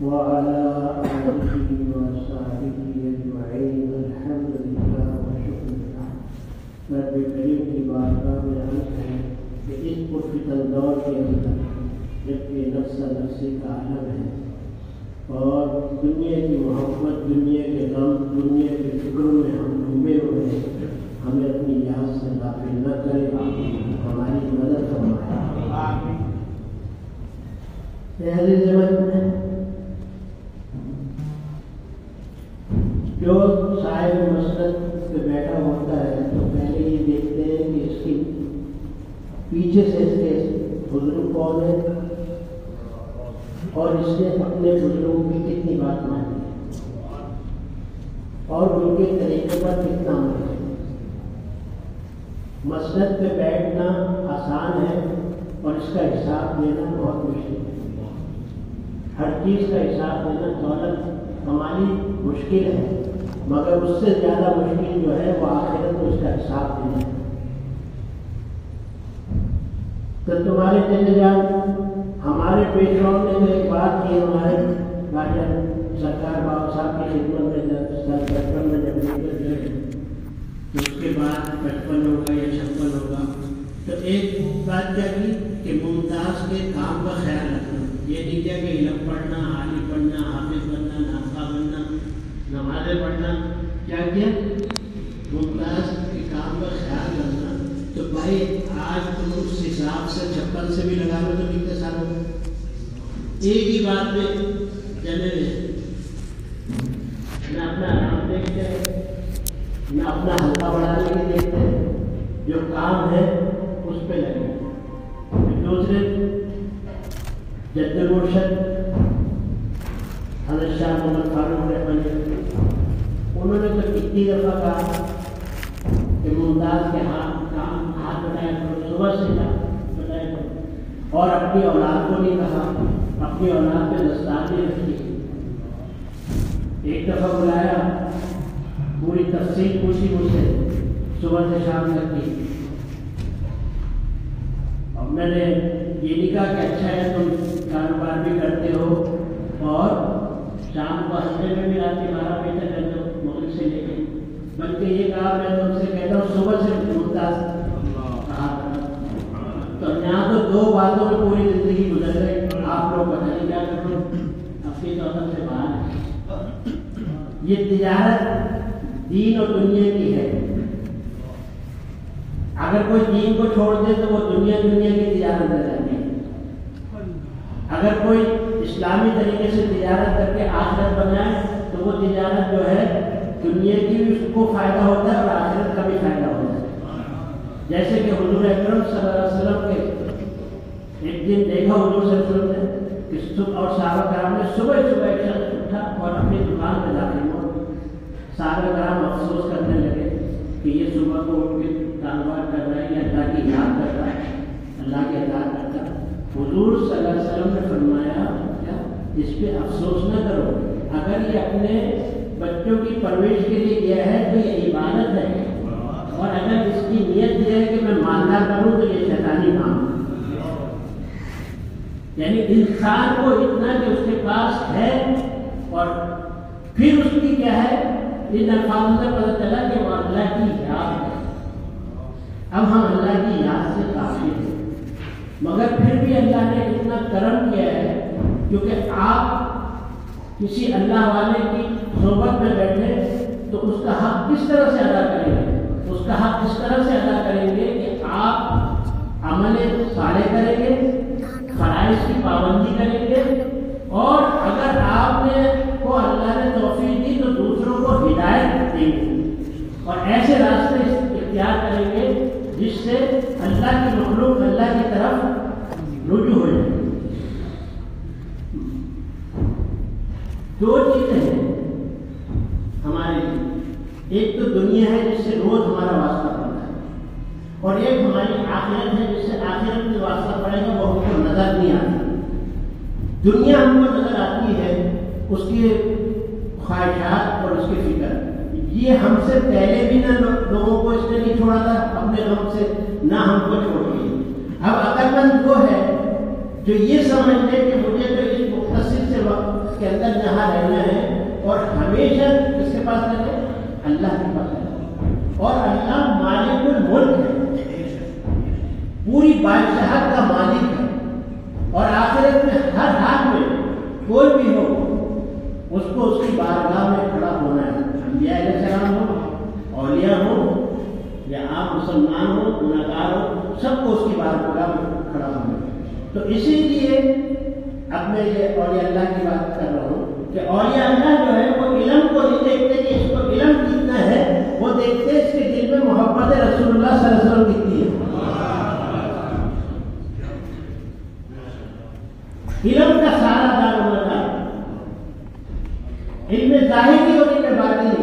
وعلى آله وصحبه أجمعين. الحمد لله وشكر لله. رب کریم کی بارگاہ میں عرض ہے کہ اس پرفتن دور کے اندر جبکہ نفس نفسی کا عالم ہے اور دنیا کی محبت، دنیا کے غم، دنیا کے فکروں میں ہم ڈوبے ہوئے ہیں، ہمیں اپنی یاد سے غافل نہ کرے، ہماری مدد فرمائے. پہلے زمانے میں جو صاحب مسند پہ بیٹھا ہوتا ہے تو پہلے یہ دیکھتے ہیں کہ اس کی پیچھے سے اس کے بزرگ کون ہے اور اس نے اپنے بزرگوں کی کتنی بات مانی ہے اور ان کے طریقے پر کتنا عمل ہے. مسند پہ بیٹھنا آسان ہے اور اس کا حساب دینا بہت مشکل ہے. ہر چیز کا حساب دینا، دولت کمانی مشکل ہے، مگر اس سے زیادہ مشکل جو ہے وہ آخرت میں اس کا حساب دینا ہے. تو تمہارے چلے جان ہمارے پیشواؤں نے تو ایک بات کی، ہمارے راجا سرکار بابا صاحب کی خدمت میں بچپن میں جب نکل گئے تو اس کے بعد 55 ہوگا یا 56 ہوگا تو ایک بات کیا کی کہ ممتاز کے کام کا خیال رکھنا. یہ نہیں کیا کہ علم پڑھنا، عالم پڑھنا، حافظ بننا، نافع بننا، نمازیں پڑھنا. کیا کیا؟ ممتاز کے کام کا خیال رکھنا. تو بھائی آج تم اس حساب سے 56 سے بھی لگا لو تو کتنے سال ہو گئے؟ ایک ہی بات میں چلے گئے، نہ اپنا آرام دیکھتے ہیں نہ اپنا ہلکا بڑھانے کے دیکھتے ہیں، جو کام ہے اس پہ لگے. دوسرے جد المرشد حضرت شاہ محمد فاروق رحمانی انہوں نے تو کتنی دفعہ کہا کہ ممتاز کے ہاتھ بٹایا کرو، صبح سے بٹایا کرو، اور اپنی اولاد کو نہیں کہا، اپنی اولاد پہ دستانے رکھی. ایک دفعہ بلایا، پوری تفصیل پوچھی مجھ سے صبح سے شام تک کی، اور میں نے یہ نہیں کہا کہ اچھا ہے تم کاروبار بھی کرتے ہو اور شام کو ہفتے میں بھی رات 12 بجے تک کرتے ہو مغرب سے لے کے، بلکہ یہ کہا میں تم سے کہتا ہوں صبح سے ممتاز کہا. تو یہاں تو 2 باتوں میں پوری زندگی گزر گئی، آپ لوگ پتہ نہیں کیا کرو، اپنی طاقت سے باہر. یہ تجارت دین اور دنیا کی ہے. اگر کوئی دین کو چھوڑ دے تو وہ دنیا کی تجارت کر جاتی ہے. اگر کوئی اسلامی طریقے سے تجارت کر کے آخرت بنائے تو وہ تجارت جو ہے دنیا کی بھی اس کو فائدہ ہوتا ہے اور آخرت کا بھی فائدہ ہوتا ہے. جیسے کہ حضور اکرم صلی اللہ علیہ وسلم کے ایک دن دیکھا حضور صلی اللہ علیہ وسلم نے کہ صبح اور صحابہ کرام نے صبح ایک شخص اٹھا اور اپنی دکان پہ داخل ہوا. صحابہ کرام افسوس کرنے لگے کہ یہ صبح کو اٹھ کے کاروبار کر رہا ہے یا اللہ کی یاد کر رہا ہے، اللہ کی یاد کرتا ہے. حضور صلی اللہ علیہ وسلم نے فرمایا کیا اس پہ افسوس نہ کرو، اگر یہ اپنے بچوں کی پرورش کے لیے گیا ہے تو یہ عبادت ہے، اور اگر اس کی نیت یہ ہے کہ میں مالدار کروں تو یہ شیطانی کام ہے. یعنی انسان کو اتنا کہ اس کے پاس ہے اور پھر اس کی کیا ہے، ان الفاظ سے پتہ چلا کہ وہ اللہ کی یاد ہے. اب ہم اللہ کی یاد سے قافل ہیں، مگر پھر بھی اللہ نے اتنا کرم کیا ہے کیونکہ آپ کسی اللہ والے کی صحبت میں بیٹھے تو اس کا حق کس طرح سے ادا کریں گے؟ اس کا حق اس طرح سے ادا کریں گے کہ آپ عمل صالح کریں گے، فرائض کی پابندی کریں گے، اور اگر آپ نے کو اللہ نے توفیق دی تو دوسروں کو ہدایت دیں گے اور ایسے راستے اختیار کریں گے جس سے اللہ کی مخلوق اللہ کی طرف رجوع ہو جائے. 2 چیزیں ہیں ہمارے لیے، ایک تو دنیا ہے جس سے روز ہمارا واسطہ پڑتا ہے، اور ایک ہماری آخرت ہے جس سے آخرت میں واسطہ پڑے گا وہ ہم کو نظر نہیں آتی. دنیا ہم کو نظر آتی ہے، اس کی خواہشات اور اس کی فکر، یہ ہم سے پہلے بھی نہ لوگوں کو اس نے نہیں چھوڑا تھا اپنے غم سے، نہ ہم کو چھوڑ گئی. اب عقل مند وہ ہے جو یہ سمجھ لے کہ مجھے تو اس مختصر سے وقت کے اندر جہاں رہنا ہے اور ہمیشہ کس کے پاس رہنا ہے؟ اللہ کے پاس رہنا ہے. اور اللہ مالک الملک ہے، پوری بادشاہت کا مالک ہے، اور آخرت میں ہر حال میں کوئی بھی ہو اس کو اس کی بارگاہ میں کھڑا ہونا ہے. انبیاء علیہ السلام ہو، اولیاء ہو، یا آپ مسلمان ہو، گناہگار ہو، سب کو اس کی بارگاہ میں کھڑا ہونا ہے. تو اسی لیے اب میں یہ اولیاء اللہ کی بات کر رہا ہوں کہ اولیاء اللہ جو ہے وہ علم کو نہیں دیکھتے کہ اس کو علم کتنا ہے، وہ دیکھتے اس کے دل میں محبت رسول اللہ صلی اللہ علیہ وسلم کتنی ہے. علم کا سارا دار علم ظاہری اور علم باطنی.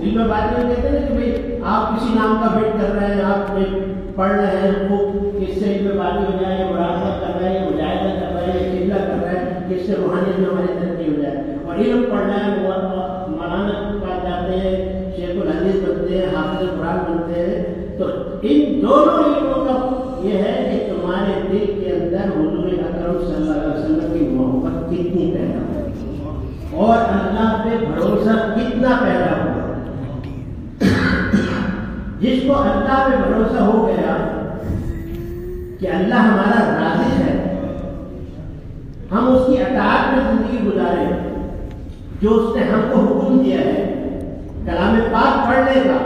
علم باطنی کہتے ہیں کہ بھئی آپ کسی نام کا بیٹ کر رہے ہیں، آپ پڑھ رہے ہیں خوب، کس سے علم باطنی ہو جائے، مراقبہ کر رہے ہیں، مجاہدہ کر رہے ہیں، قبلہ کر رہے ہیں، کس سے روحانیت میں ہماری ترقی ہو جائے. اور علم پڑھنا ہے، مولانا کے پاس جاتے ہیں، شیخ الحدیث بنتے ہیں، حافظ قرآن بنتے ہیں. تو ان دونوں علموں کا یہ ہے کہ تمہارے دل کے اندر حضور اکرم صلی اللہ علیہ وسلم کی محبت کتنی پیدا ہو اور اللہ پہ بھروسہ کتنا پیدا ہوا. جس کو اللہ پہ بھروسہ ہو گیا کہ اللہ ہمارا رازق ہے، ہم اس کی اطاعت میں زندگی گزاریں، جو اس نے ہم کو حکم دیا ہے کلام پاک پڑھنے کا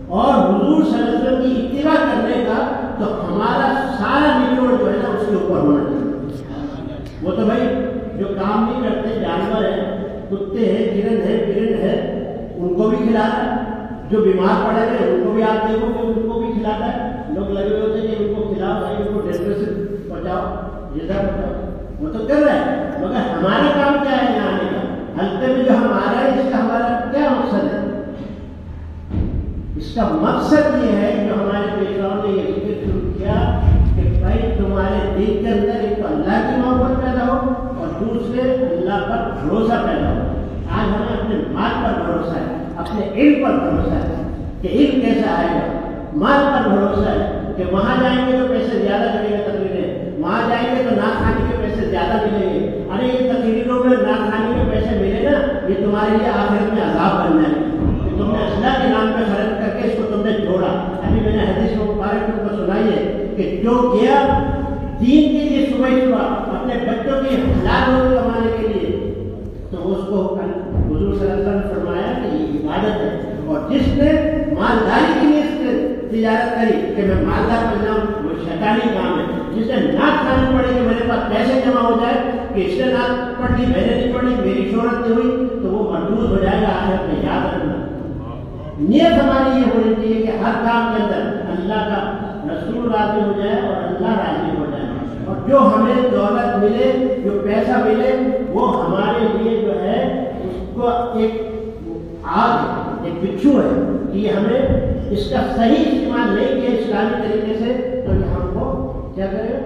اور حضور صلی اللہ علیہ وسلم کی اتباع کرنے کا، تو ہمارا سارا نچوڑ جو ہے نا اس کے اوپر ہونا چاہیے. وہ تو بھائی جو کام نہیں کرتے، جانور ہیں، کتے ہیں، گرن ہے، برن ہے، ان کو بھی کھلانا. جو بیمار پڑے ہیں ان کو بھی آپ دیکھو کہ ان کو بھی کھلاتا ہے. لوگ لگے ہوتے ہیں کہ ان کو کھلاؤ بھائی، ان کو ڈاکٹر سے پہنچاؤ، جیسا پہنچاؤ، وہ تو کر رہا ہے. مگر ہمارا کام کیا ہے یہاں آنے کا؟ حلقے میں جو ہم آ رہے ہیں اس کا ہمارا کیا مقصد ہے؟ اس کا مقصد یہ ہے جو ہمارے پیشواؤں نے یہ ذکر شروع کیا کہ بھائی تمہارے دل کے اندر ایک تو اللہ کی محبت پیدا ہو اور دوسرے اللہ پر بھروسہ پیدا ہو. آج ہمیں اپنے مال پر بھروسہ ہے، اپنے علم پر بھروسہ ہے کہ علم کیسا آئے گا. مال پر بھروسہ ہے کہ وہاں جائیں گے تو پیسے زیادہ لگیں گے تقریریں، وہاں جائیں گے تو نعت خانی کے پیسے زیادہ ملیں گے. ارے یہ تقریروں میں نعت خانی کے پیسے ملے نا، یہ تمہارے لیے آخرت میں عذاب بن جائے گا. تم نے اللہ کے نام پہ خرچ کر کے اس کو تم نے چھوڑا. ابھی میں نے حدیث مبارک تم کو سنائی ہے کہ جو گیا دین کے لیے صبح صبح اپنے بچوں کی حلال روزی کمانے کے لیے، تو اس کو حضور صلی اللہ علیہ وسلم نے فرمایا کہ یہ عبادت ہے. اور جس نے مالداری کے لیے تجارت کری کہ میں مالدار بن جاؤں، وہ شیطانی کام ہے. جس نے نعت خانی پڑھی کہ میرے پاس پیسے جمع ہو جائے، کہ اس نے نعت پڑھ لی، میں نے نہیں پڑھی، میری شہرت نہیں ہوئی، تو وہ مردود ہو جائے گا آخرت میں. یاد رکھنا نیت ہماری یہ ہونی چاہیے کہ ہر کام کے اندر اللہ کا رسول راضی ہو جائے اور اللہ راضی ہو جائے. اور جو ہمیں دولت ملے، جو پیسہ ملے، وہ ہمارے لیے جو ہے اس کو ایک آگ، ایک بچھو ہے کہ یہ ہمیں اس کا صحیح استعمال نہیں کیا اسلامی طریقے سے تو یہ ہم کو کیا کرے؟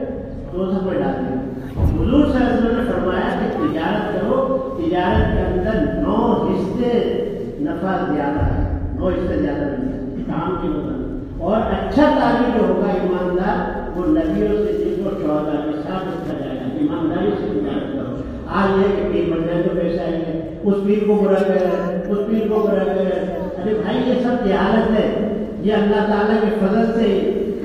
دوزخ میں ڈال دیں. حضور صلی اللہ علیہ وسلم نے فرمایا کہ تجارت کرو، تجارت کے اندر 9 حصے نفع زیادہ ہے، 9 حصے زیادہ نہیں ہے کام کی مدد. اور اچھا تعلیم جو ہوگا ایماندار، وہ نبیوں سے جن کو 14 کے ساتھ رکھا جائے گا. ایمانداری سے تجارت کرو. آج یہ کہ پیر بننے تو پیسہ آئیں گے، اس پیر کو برا کرے، اس پیر کو برا کرے. ارے بھائی یہ سب جہالت ہے. یہ اللہ تعالیٰ کے فضل سے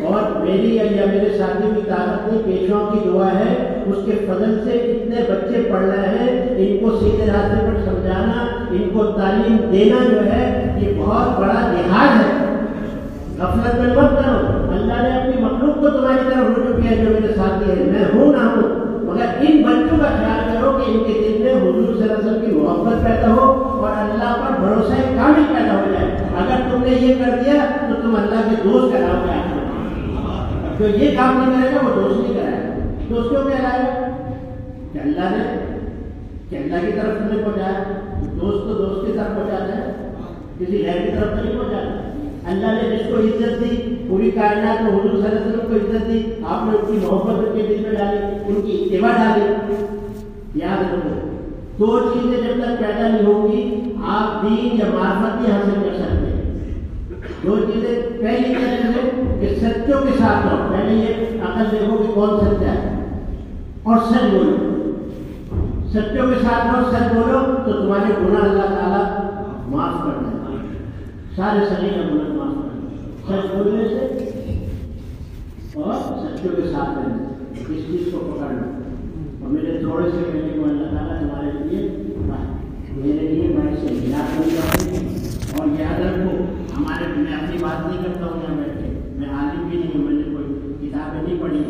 اور میری یا میرے ساتھیوں کی طاقت نہیں، پیشواؤں کی دعا ہے، اس کے فضل سے اتنے بچے پڑھ رہے ہیں. ان کو سیدھے راستے پر سمجھانا، ان کو تعلیم دینا جو ہے یہ بہت بڑا جہاد ہے. غفلت میں مت کرو. اللہ نے اپنی مخلوق کو تمہاری طرف رجوع کیا جو میرے ساتھی ہے، میں ہوں نہ ہوں، مگر ان بچوں کا خیال کرو کہ ان کے دل میں حضور صلی اللہ علیہ وسلم کی محبت پیدا ہو اور اللہ پر بھروسہ کامل پیدا ہو جائے. اگر تم نے یہ کر دیا تو تم اللہ کے دوست کراؤ گے. جو یہ کام نہیں کرے گا وہ دوست نہیں کرائے گا. دوست کیوں کہلائے گا؟ کہ اللہ نے کہ اللہ کی طرف تمہیں پہنچایا. دوست تو دوست کی طرف پہنچاتا ہے، کسی غیر کی طرف تو نہیں پہنچاتا. اللہ نے جس کو عزت دی، پوری کائنات میں حضور صلی اللہ علیہ وسلم کو عزت دی، آپ نے ان کی محبت ان کے دل میں ڈالی، ان کی اتباع ڈالی. یاد رکھو 2 چیزیں جب تک پیدا نہیں ہوں گی آپ دین یا معرفت نہیں حاصل کر سکتے. 2 چیزیں، پہلی چیز ہے کہ سچوں کے ساتھ رہو. پہلے یہ عقل دیکھو کہ کون سچا ہے اور سچ بولو. سچوں کے ساتھ رہو، سچ بولو تو تمہارے گناہ اللہ تعالیٰ معاف کر دیں گے، سارے صغیر گناہ معاف کر دیں گے، سچ بولنے سے اور سچوں کے ساتھ رہنا، اس چیز کو پکڑنا۔ اور میرے تھوڑے سے کہنے کو اللہ تعالیٰ تمہارے لیے میرے لیے میں اسے یاد نہیں کروں، اور یاد رکھو ہمارے، میں اپنی بات نہیں کرتا ہوں یہاں بیٹھ کے، میں عالم بھی نہیں ہوں، میں نے کوئی کتابیں نہیں پڑھی،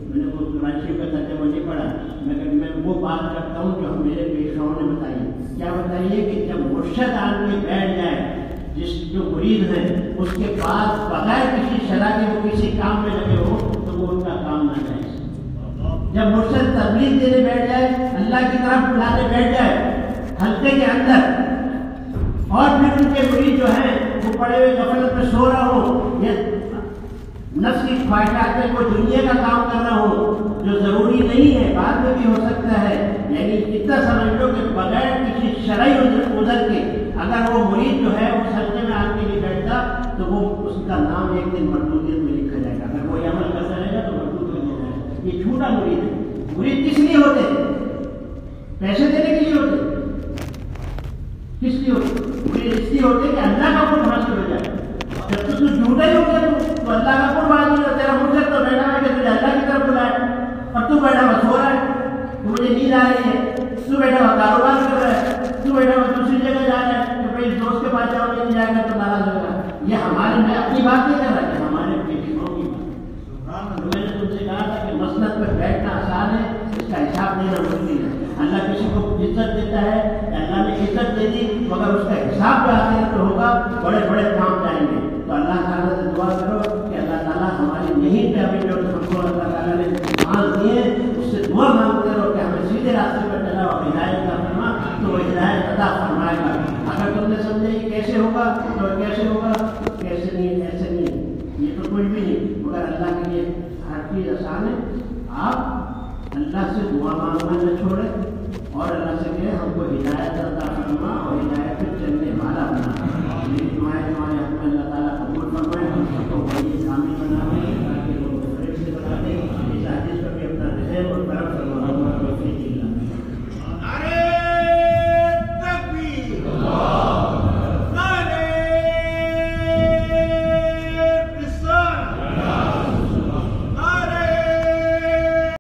میں نے کوئی قرآن شریف کا ترجمہ نہیں پڑھا، میں وہ بات کرتا ہوں جو ہم میرے پیشواؤں نے بتائی۔ کیا بتائیے کہ جب مرشد آن کے بیٹھ جائے، جو مرید ہیں اس کے بعد بغیر کسی شرح کے وہ کسی کام میں لگے ہو تو وہ ان کا کام نہ جائے۔ جب مرشد تبلیغ دینے بیٹھ جائے، اللہ کی طرف بلانے بیٹھ جائے حلقے کے اندر، اور پھر ان کے مرید جو ہیں وہ پڑے ہوئے غفلت میں سو رہا ہو، یہ نفس کی خواہشات میں کوئی دنیا کا کام کر رہا ہو جو ضروری نہیں ہے، بعد میں بھی ہو سکتا ہے، یعنی اتنا سمجھ لو کہ بغیر کسی شرعی عذر کے اگر وہ مرید جو ہے اس حلقے میں آ کے نہیں بیٹھتا تو وہ اس کا نام ایک دن مردودیت میں لکھا جائے گا۔ اگر وہ عمل کرتا رہے گا تو مردود ہو جائے گا۔ یہ جھوٹا مرید ہے۔ مرید کس لیے ہوتے ہیں؟ پیسے دینے کے لیے ہوتے ہیں؟ کس لیے ہوتے؟ مرید اس لیے ہوتے کہ اللہ کا قرب حاصل ہو جائے۔ جب تو جھوٹا ہی ہو گیا تو اللہ کا قرب حاصل ہو، تیرا مرشد تو بیٹھا ہے کہ تجھے اللہ کی طرف بلائے اور تو بیٹھا ہوا سو رہا ہے، تو مجھے نیند آ رہی ہے، تو بیٹھا ہوا کاروبار کر رہا ہے، تو بیٹھا ہوا دوسری جگہ جا رہا ہے، تو اس دوست کے پاس جاؤ گے نہیں جائے گا تو ناراض ہوگا۔ یہ ہمارے، میں اپنی بات نہیں کر رہا کہ ہمارے پیشواؤں کی بات۔ میں نے تم سے کہا تھا کہ مسند پر بیٹھنا آسان ہے، اس کا حساب دینا مشکل ہے۔ اللہ کسی کو عزت دیتا ہے، اللہ نے عزت دے دی مگر اس کا حساب جو آخرت میں ہوگا بڑے بڑے کام جائیں گے۔ تو اللہ تعالیٰ سے دعا کرو کہ اللہ تعالیٰ ہماری نہیں پہ ابھی جو ہم کو اللہ تعالیٰ نے آنکھ دیے اس سے دعا مانگتے رہو کہ ہمیں سیدھے راستے پر چلا اور ہدایت کا فرما تو وہ ہدایت عطا فرمائے گا۔ اگر تم نے سمجھے کہ کیسے ہوگا تو کیسے ہوگا، کیسے نہیں، ایسے نہیں، یہ تو کچھ بھی نہیں، مگر اللہ کے لیے ہر چیز آسان ہے۔ آپ اللہ سے دعا مانگنا نہ چھوڑیں اور اللہ سے کہیں ہم کو ہدایت عطا فرما اور ہدایت پہ چلنے والا بنا۔